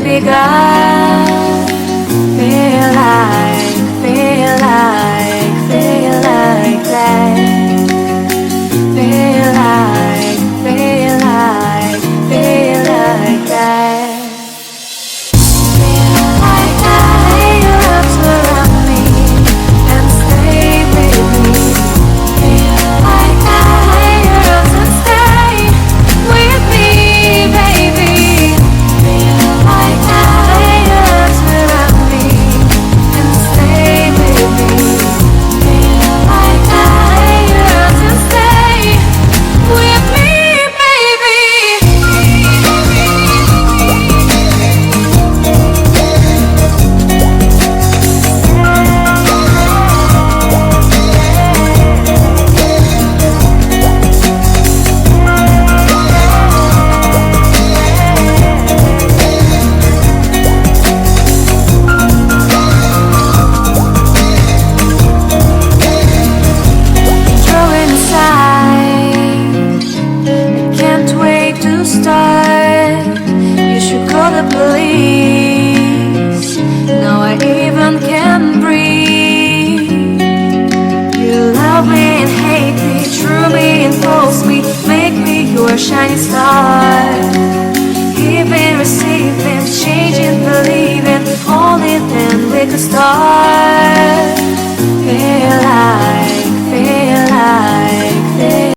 begun. Feel like that. Feel like that. Feel like that. Your arms around me and stay with me. Feel like that. Your arms and stay with me, baby. Feel like that. Your arms around me and stay with me. Feel like that. Your arms and stay with me, baby. Throwing aside, I can't wait to start. You should call the police. Now I even can breathe. You love me and hate me, true me and false me, make me your shining star. Giving, receiving, changing, believing, only then we could start.